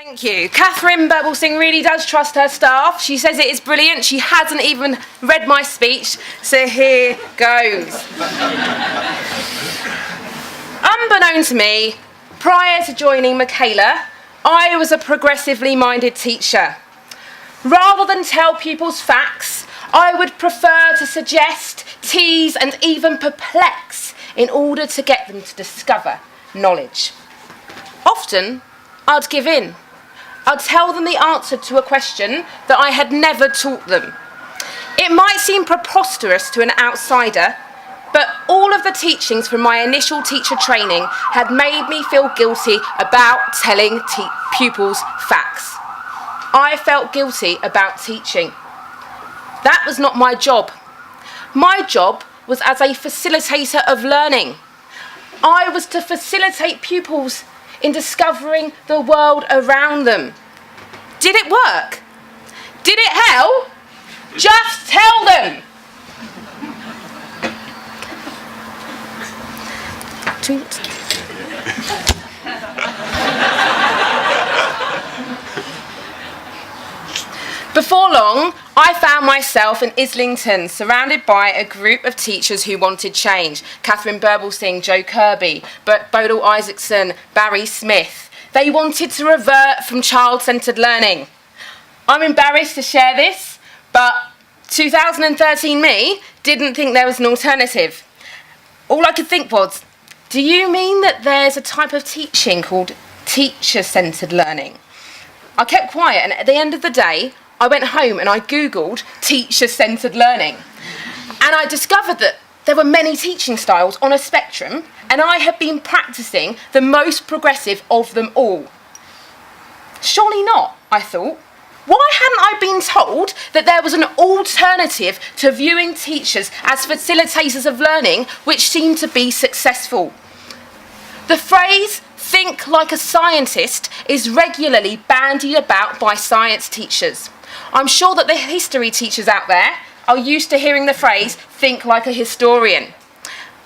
Thank you. Catherine Burblesing really does trust her staff. She says it is brilliant. She hasn't even read my speech, so here goes. Unbeknown to me, prior to joining Mikayla, I was a progressively minded teacher. Rather than tell pupils facts, I would prefer to suggest, tease and even perplex in order to get them to discover knowledge. Often, I'd give in. I'd tell them the answer to a question that I had never taught them. It might seem preposterous to an outsider, but all of the teachings from my initial teacher training had made me feel guilty about telling pupils facts. I felt guilty about teaching. That was not my job. My job was as a facilitator of learning. I was to facilitate pupils in discovering the world around them. Did it work? Did it help? Just tell them. Before long, I found myself in Islington, surrounded by a group of teachers who wanted change. Catherine Burblesing, Joe Kirby, Bodil Isaacson, Barry Smith. They wanted to revert from child-centred learning. I'm embarrassed to share this, but 2013 me didn't think there was an alternative. All I could think was, do you mean that there's a type of teaching called teacher-centred learning? I kept quiet, and at the end of the day, I went home and I Googled teacher-centred learning. And I discovered that there were many teaching styles on a spectrum, and I had been practising the most progressive of them all. Surely not, I thought. Why hadn't I been told that there was an alternative to viewing teachers as facilitators of learning which seemed to be successful? The phrase, "think like a scientist," is regularly bandied about by science teachers. I'm sure that the history teachers out there are used to hearing the phrase, "think like a historian."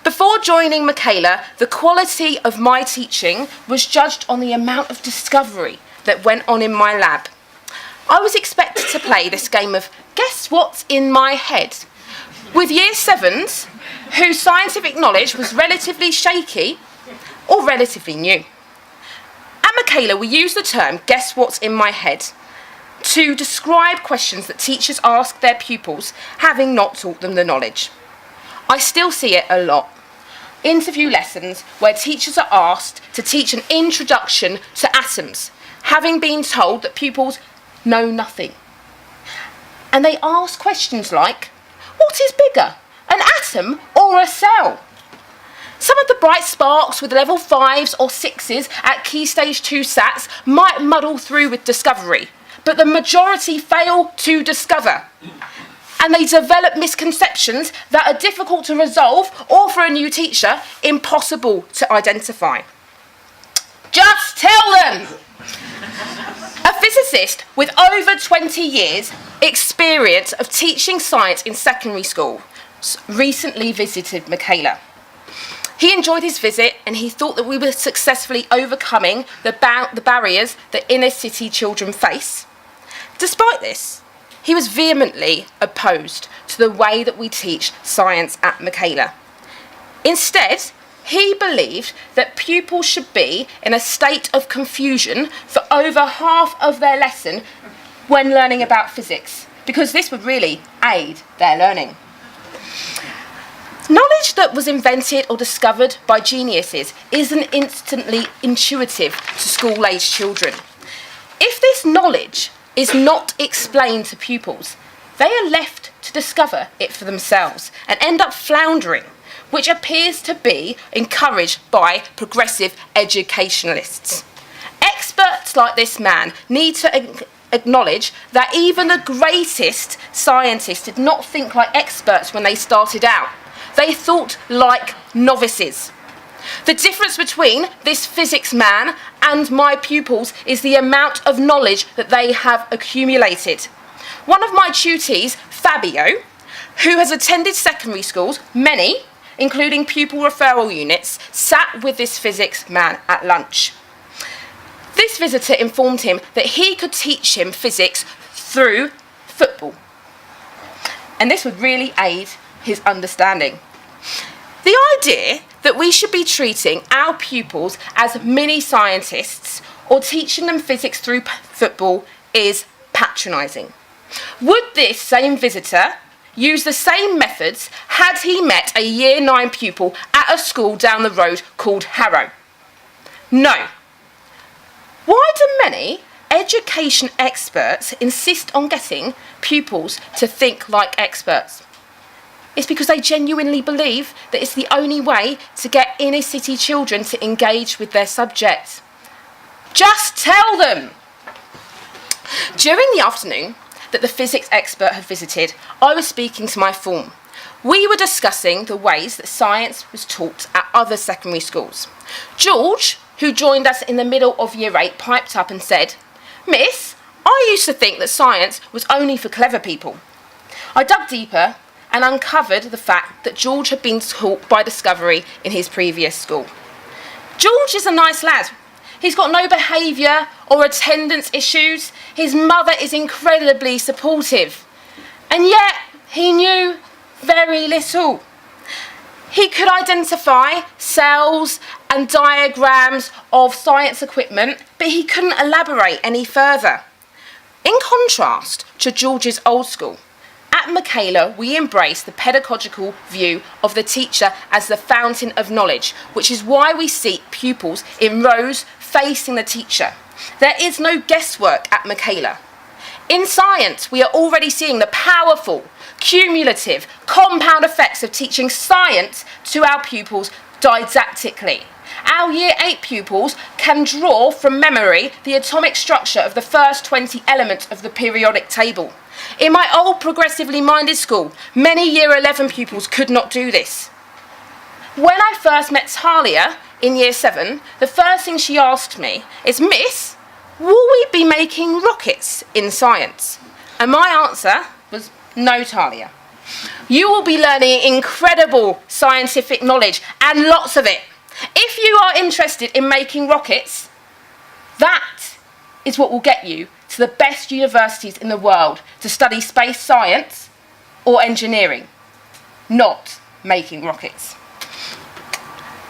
Before joining Mikayla, the quality of my teaching was judged on the amount of discovery that went on in my lab. I was expected to play this game of guess what's in my head with year 7s whose scientific knowledge was relatively shaky or relatively new. At Mikayla, we use the term guess what's in my head to describe questions that teachers ask their pupils, having not taught them the knowledge. I still see it a lot. Interview lessons where teachers are asked to teach an introduction to atoms, having been told that pupils know nothing. And they ask questions like, what is bigger, an atom or a cell? Some of the bright sparks with level 5s or 6s at Key Stage 2 SATs might muddle through with discovery, but the majority fail to discover. And they develop misconceptions that are difficult to resolve or, for a new teacher, impossible to identify. Just tell them! A physicist with over 20 years' experience of teaching science in secondary school recently visited Mikayla. He enjoyed his visit and he thought that we were successfully overcoming the barriers that inner city children face. Despite this, he was vehemently opposed to the way that we teach science at Mikayla. Instead, he believed that pupils should be in a state of confusion for over half of their lesson when learning about physics, because this would really aid their learning. Knowledge that was invented or discovered by geniuses isn't instantly intuitive to school-aged children. If this knowledge is not explained to pupils, they are left to discover it for themselves and end up floundering, which appears to be encouraged by progressive educationalists. Experts like this man need to acknowledge that even the greatest scientists did not think like experts when they started out. They thought like novices. The difference between this physics man and my pupils is the amount of knowledge that they have accumulated. One of my tutees, Fabio, who has attended secondary schools, many, including pupil referral units, sat with this physics man at lunch. This visitor informed him that he could teach him physics through football. And this would really aid his understanding. The idea that we should be treating our pupils as mini scientists or teaching them physics through football is patronising. Would this same visitor use the same methods had he met a Year 9 pupil at a school down the road called Harrow? No. Why do many education experts insist on getting pupils to think like experts? It's because they genuinely believe that it's the only way to get inner city children to engage with their subject. Just tell them! During the afternoon that the physics expert had visited, I was speaking to my form. We were discussing the ways that science was taught at other secondary schools. George, who joined us in the middle of Year 8, piped up and said, "Miss, I used to think that science was only for clever people." I dug deeper and uncovered the fact that George had been taught by discovery in his previous school. George is a nice lad. He's got no behaviour or attendance issues. His mother is incredibly supportive. And yet, he knew very little. He could identify cells and diagrams of science equipment, but he couldn't elaborate any further. In contrast to George's old school, at Mikayla, we embrace the pedagogical view of the teacher as the fountain of knowledge, which is why we seat pupils in rows facing the teacher. There is no guesswork at Mikayla. In science, we are already seeing the powerful, cumulative, compound effects of teaching science to our pupils didactically. Our Year 8 pupils can draw from memory the atomic structure of the first 20 elements of the periodic table. In my old progressively minded school, many Year 11 pupils could not do this. When I first met Talia in Year 7, the first thing she asked me is, "Miss, will we be making rockets in science?" And my answer was, "No, Talia. You will be learning incredible scientific knowledge and lots of it. If you are interested in making rockets, that is what will get you to the best universities in the world to study space science or engineering, not making rockets."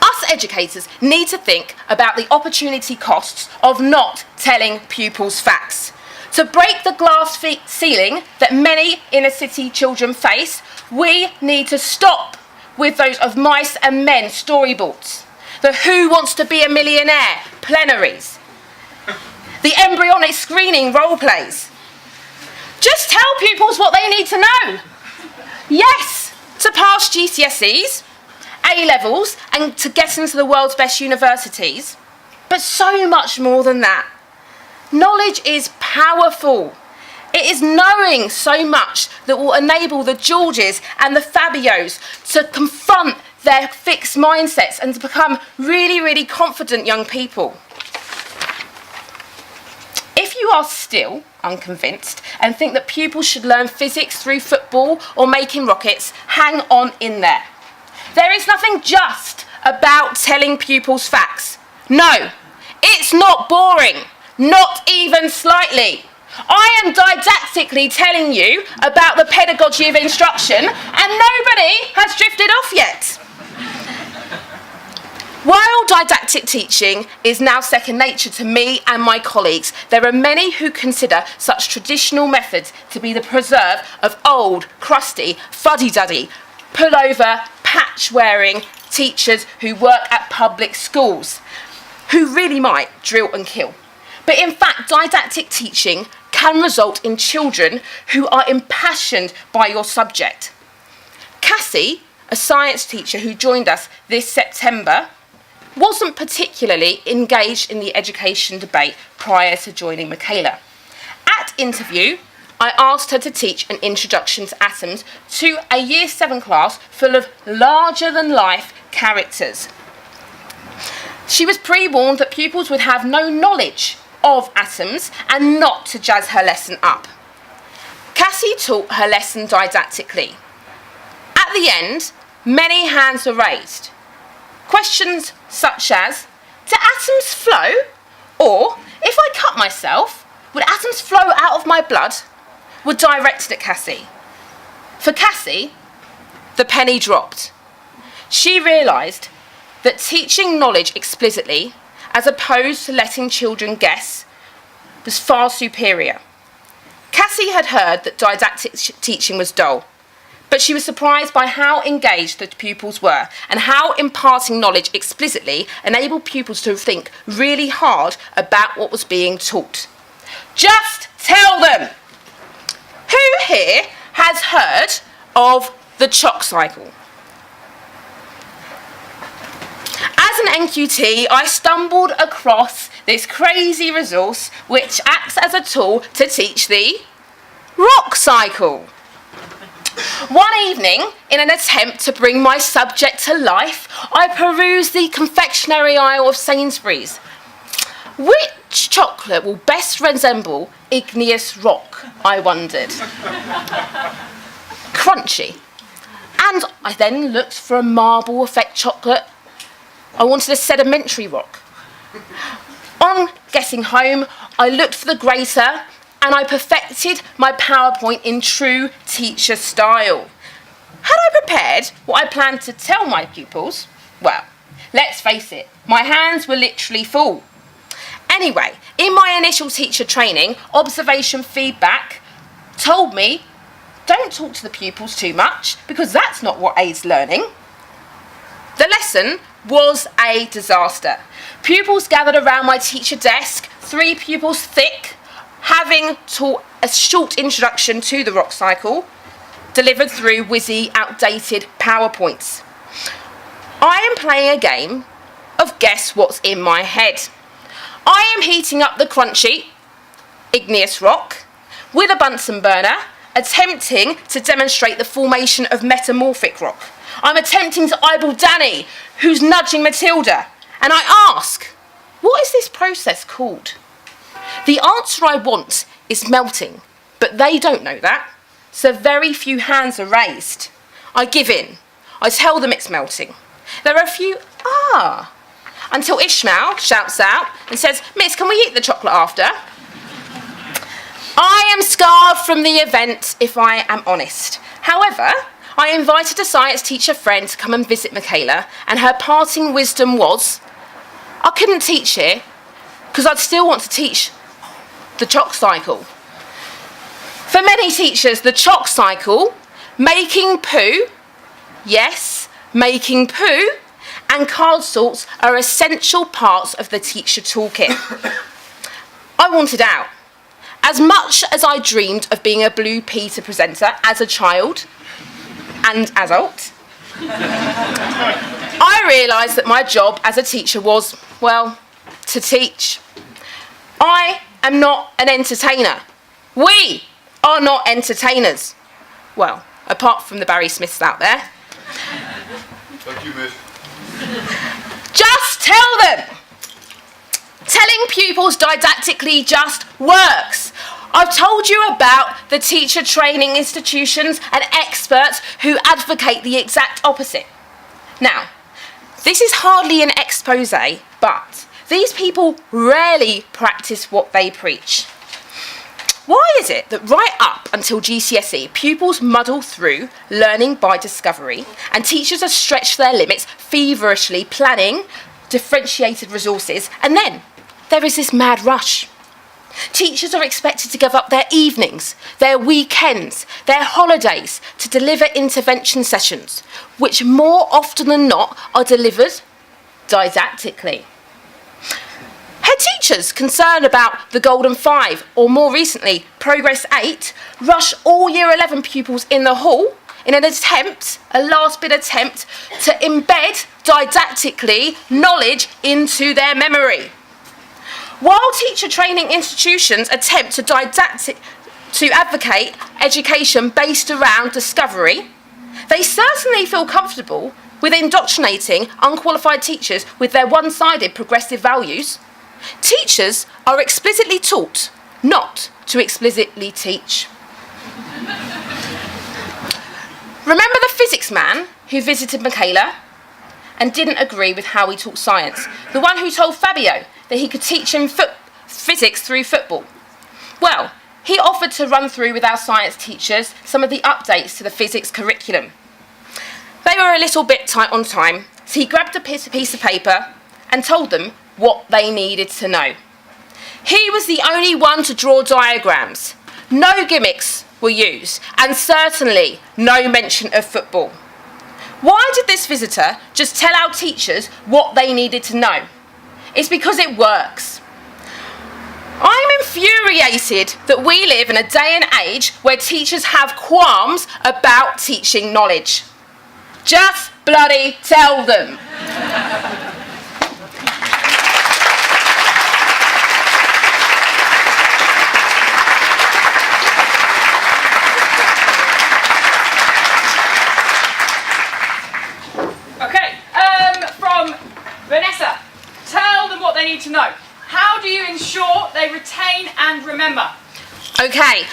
Us educators need to think about the opportunity costs of not telling pupils facts. To break the glass ceiling that many inner city children face, we need to stop with those of mice and men storyboards, the Who Wants to Be a Millionaire plenaries, the embryonic screening role plays. Just tell pupils what they need to know. Yes, to pass GCSEs, A-levels, and to get into the world's best universities, but so much more than that. Knowledge is powerful. It is knowing so much that will enable the Georges and the Fabios to confront their fixed mindsets and to become really, really confident young people. If you are still unconvinced and think that pupils should learn physics through football or making rockets, hang on in there. There is nothing just about telling pupils facts. No, it's not boring, not even slightly. I am didactically telling you about the pedagogy of instruction, and nobody has drifted off yet. While didactic teaching is now second nature to me and my colleagues, there are many who consider such traditional methods to be the preserve of old, crusty, fuddy-duddy, pullover, patch-wearing teachers who work at public schools, who really might drill and kill. But in fact, didactic teaching can result in children who are impassioned by your subject. Cassie, a science teacher who joined us this September, wasn't particularly engaged in the education debate prior to joining Michaela. At interview, I asked her to teach an introduction to atoms to a Year 7 class full of larger-than-life characters. She was pre-warned that pupils would have no knowledge of atoms and not to jazz her lesson up. Cassie taught her lesson didactically. At the end, many hands were raised. Questions such as, do atoms flow Or, if I cut myself, would atoms flow out of my blood? Were directed at Cassie. For Cassie, the penny dropped. She realised that teaching knowledge explicitly, as opposed to letting children guess, was far superior. Cassie had heard that didactic teaching was dull, but she was surprised by how engaged the pupils were and how imparting knowledge explicitly enabled pupils to think really hard about what was being taught. Just tell them! Who here has heard of the chalk cycle? As an NQT, I stumbled across this crazy resource which acts as a tool to teach the rock cycle. One evening, in an attempt to bring my subject to life, I perused the confectionery aisle of Sainsbury's. Which chocolate will best resemble igneous rock, I wondered. Crunchy. And I then looked for a marble effect chocolate. I wanted a sedimentary rock. On getting home, I looked for the grater and I perfected my PowerPoint in true teacher style. Had I prepared what I planned to tell my pupils? Well, let's face it, my hands were literally full. Anyway, in my initial teacher training, observation feedback told me, don't talk to the pupils too much because that's not what aids learning. The lesson was a disaster. Pupils gathered around my teacher desk, 3 pupils thick, having taught a short introduction to the rock cycle, delivered through whizzy, outdated PowerPoints. I am playing a game of guess what's in my head. I am heating up the crunchy, igneous rock, with a Bunsen burner, attempting to demonstrate the formation of metamorphic rock. I'm attempting to eyeball Danny, who's nudging Matilda, and I ask, what is this process called? The answer I want is melting, but they don't know that, so very few hands are raised. I give in. I tell them it's melting. There are a few, until Ishmael shouts out and says, Miss, can we eat the chocolate after? I am scarred from the event, if I am honest. However, I invited a science teacher friend to come and visit Mikayla, and her parting wisdom was, I couldn't teach here because I'd still want to teach the chalk cycle. For many teachers, the chalk cycle, making poo, yes, making poo, and card sorts are essential parts of the teacher toolkit. I wanted out. As much as I dreamed of being a Blue Peter presenter as a child and adult, I realised that my job as a teacher was, well, to teach. I am not an entertainer. We are not entertainers. Well, apart from the Barry Smiths out there. Thank you, miss. Just tell them! Telling pupils didactically just works. I've told you about the teacher training institutions and experts who advocate the exact opposite. Now, this is hardly an expose, but these people rarely practice what they preach. Why is it that right up until GCSE, pupils muddle through learning by discovery and teachers have stretched their limits feverishly planning differentiated resources, and then there is this mad rush? Teachers are expected to give up their evenings, their weekends, their holidays to deliver intervention sessions, which more often than not are delivered didactically. Head teachers concerned about the Golden Five, or more recently, Progress 8, rush all Year 11 pupils in the hall in an attempt, a last-bit attempt, to embed didactically knowledge into their memory. While teacher training institutions attempt to advocate education based around discovery, they certainly feel comfortable with indoctrinating unqualified teachers with their one-sided progressive values. Teachers are explicitly taught not to explicitly teach. Remember the physics man who visited Michaela and didn't agree with how he taught science? The one who told Fabio that he could teach him physics through football. Well, he offered to run through with our science teachers some of the updates to the physics curriculum. They were a little bit tight on time, so he grabbed a piece of paper and told them what they needed to know. He was the only one to draw diagrams. No gimmicks were used, and certainly no mention of football. Why did this visitor just tell our teachers what they needed to know? It's because it works. I'm infuriated that we live in a day and age where teachers have qualms about teaching knowledge. Just bloody tell them. Okay, from Vanessa, tell them what they need to know. How do you ensure they retain and remember? Okay,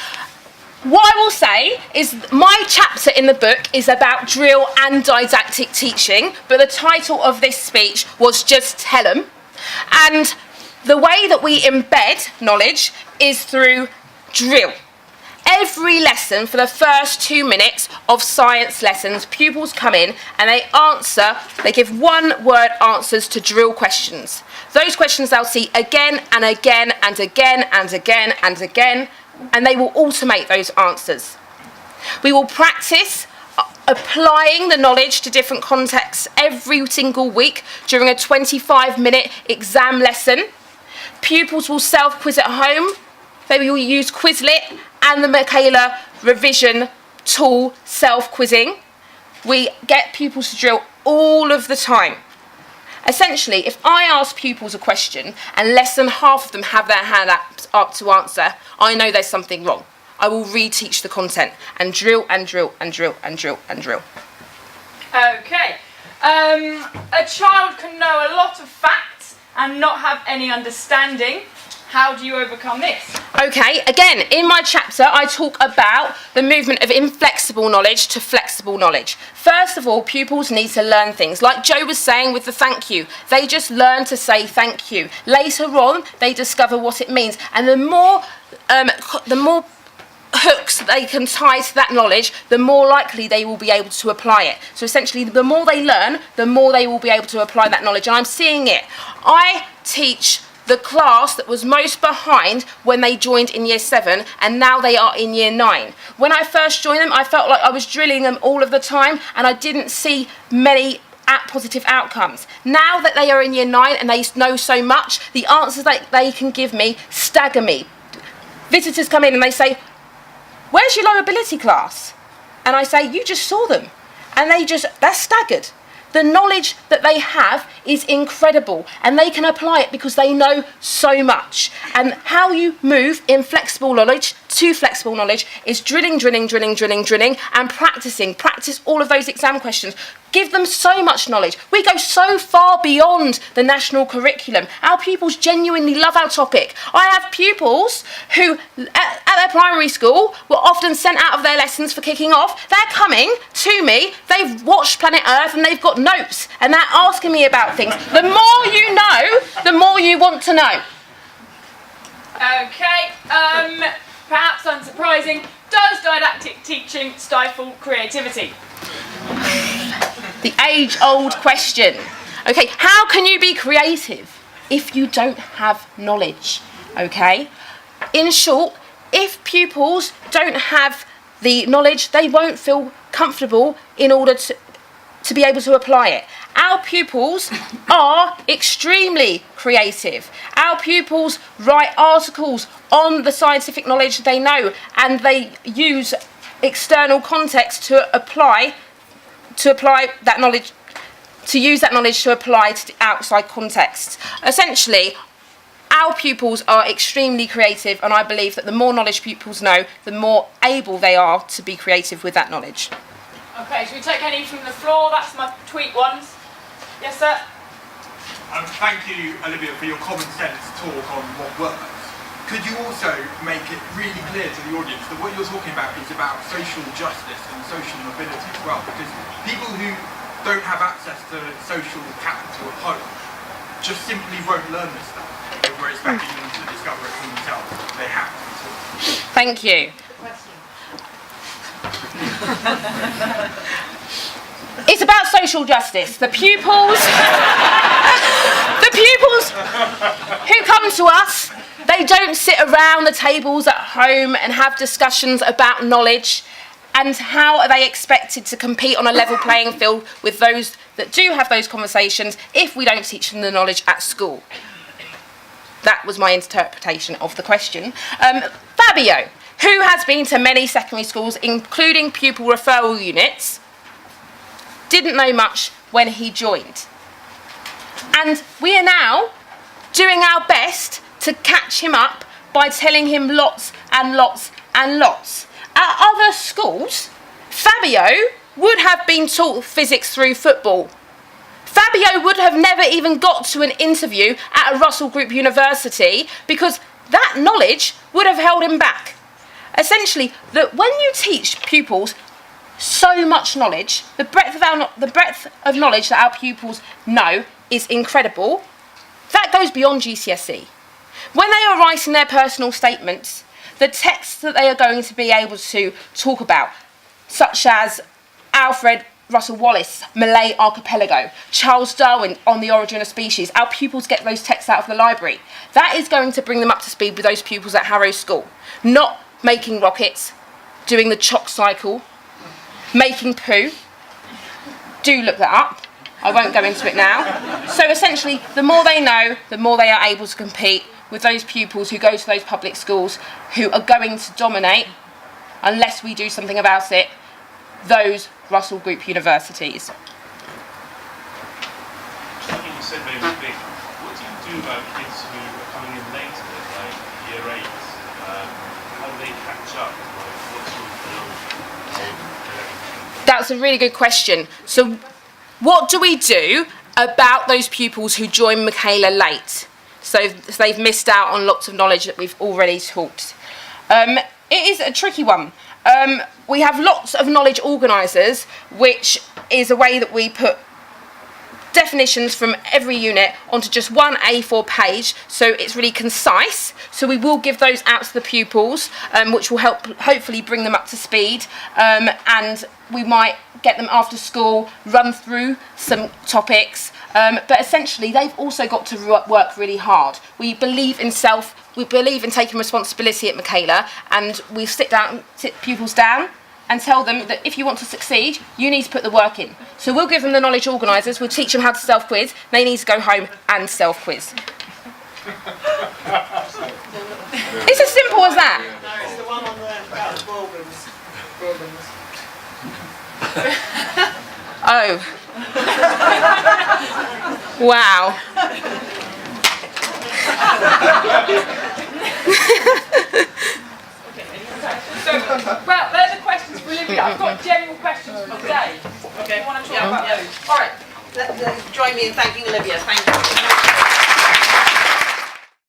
what I will say is my chapter in the book is about drill and didactic teaching, but the title of this speech was just tell 'em. And the way that we embed knowledge is through drill. Every lesson, for the first 2 minutes of science lessons, pupils come in and they give one-word answers to drill questions. Those questions they'll see again and again and again and again and again, and they will automate those answers. We will practice applying the knowledge to different contexts every single week during a 25-minute exam lesson. Pupils will self-quiz at home. They will use Quizlet and the Mikayla revision tool self-quizzing. We get pupils to drill all of the time. Essentially, if I ask pupils a question and less than half of them have their hand up to answer, I know there's something wrong. I will reteach the content and drill and drill and drill and drill and drill. Okay, a child can know a lot of facts and not have any understanding. How do you overcome this? Okay, again, in my chapter, I talk about the movement of inflexible knowledge to flexible knowledge. First of all, pupils need to learn things. Like Joe was saying with the thank you, they just learn to say thank you. Later on, they discover what it means. And the more hooks they can tie to that knowledge, the more likely they will be able to apply it. So essentially, the more they learn, the more they will be able to apply that knowledge. And I'm seeing it. I teach the class that was most behind when they joined in year 7, and now they are in year 9. When I first joined them, I felt like I was drilling them all of the time, and I didn't see many positive outcomes. Now that they are in year 9 and they know so much, the answers that they can give me stagger me. Visitors come in and they say, "Where's your low ability class?" And I say, "You just saw them." And they're staggered. The knowledge that they have is incredible, and they can apply it because they know so much. And how you move inflexible knowledge to flexible knowledge is drilling, and practicing. Practice all of those exam questions. Give them so much knowledge. We go so far beyond the national curriculum. Our pupils genuinely love our topic. I have pupils who, at their primary school, were often sent out of their lessons for kicking off. They're coming to me, they've watched Planet Earth and they've got notes, and they're asking me about things. The more you know, the more you want to know. Okay, perhaps unsurprising, does didactic teaching stifle creativity? The age-old question. Okay, how can you be creative if you don't have knowledge? Okay, in short, if pupils don't have the knowledge, they won't feel comfortable in order to be able to apply it. Our pupils are extremely creative. Our pupils write articles on the scientific knowledge they know, and they use external context to apply that knowledge, to use that knowledge to apply to the outside context. Essentially, our pupils are extremely creative, and I believe that the more knowledge pupils know, the more able they are to be creative with that knowledge. Okay, should we take any from the floor? That's my tweet ones. Yes, sir? Thank you, Olivia, for your common sense talk on what works. Could you also make it really clear to the audience that what you're talking about is about social justice and social mobility as well? Because people who don't have access to social capital at home just simply won't learn this stuff. if we're expecting them to discover it for themselves, they have to be taught. Thank you. It's about social justice. The pupils who come to us, they don't sit around the tables at home and have discussions about knowledge. And how are they expected to compete on a level playing field with those that do have those conversations if we don't teach them the knowledge at school? That was my interpretation of the question. Fabio, who has been to many secondary schools, including pupil referral units, didn't know much when he joined. And we are now doing our best to catch him up by telling him lots and lots and lots. At other schools, Fabio would have been taught physics through football. Fabio would have never even got to an interview at a Russell Group university because that knowledge would have held him back. Essentially, that when you teach pupils so much knowledge, the breadth of knowledge that our pupils know is incredible. That goes beyond GCSE. When they are writing their personal statements, the texts that they are going to be able to talk about, such as Alfred Russel Wallace, Malay Archipelago, Charles Darwin on the origin of species, our pupils get those texts out of the library. That is going to bring them up to speed with those pupils at Harrow School. Not making rockets, doing the chalk cycle, making poo. Do look that up. I won't go into it now. So essentially, the more they know, the more they are able to compete with those pupils who go to those public schools who are going to dominate, unless we do something about it, those Russell Group universities. Something you said very big. What do you do about kids who are coming in later, like year 8? How do they catch up? That's a really good question. So what do we do about those pupils who join Mikayla late? So they've missed out on lots of knowledge that we've already taught. It is a tricky one. We have lots of knowledge organisers, which is a way that we put definitions from every unit onto just one A4 page, so it's really concise. So we will give those out to the pupils, which will help hopefully bring them up to speed, and we might get them after school, run through some topics, but essentially they've also got to work really hard. We believe in taking responsibility at Mikayla, and we sit pupils down and tell them that if you want to succeed, you need to put the work in. So we'll give them the knowledge organisers, we'll teach them how to self-quiz, they need to go home and self-quiz. It's as simple as that. No, it's the one on the ballrooms. Oh. Wow. So, well, they're the questions for Olivia. I've got general questions for today. Okay. You want to talk about those? All right. Join me in thanking Olivia. Thank you.